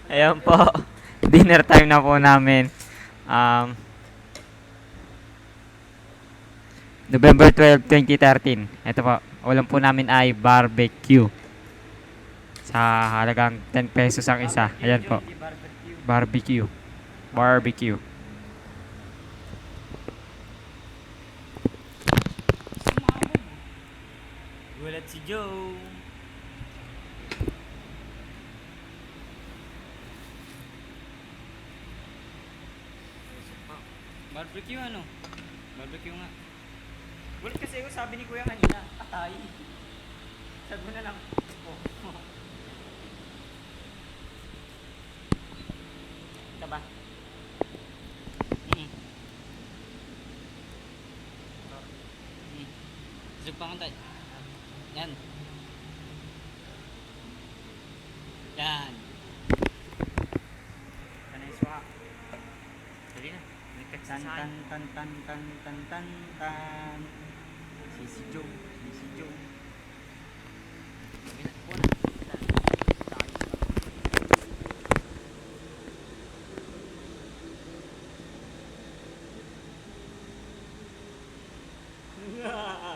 Ayan po. Dinner time na po namin. Um, November 12, 2013. Ito po. Ulam po namin ay barbecue. Sa halagang 10 pesos ang isa. Ayan po. Barbecue. Barbecue. Gulat si Joe. Barbecue ano? Barbecue nga. Gulat kasi ako, sabi ni Kuya kanina, atay. Sabi mo na lang. Oh. Ito ba? Zug pa kang tayo. Yan. Yan. Kanay suha. Dali na. Tan tan tan tan tan tan tan tan. Si Joe.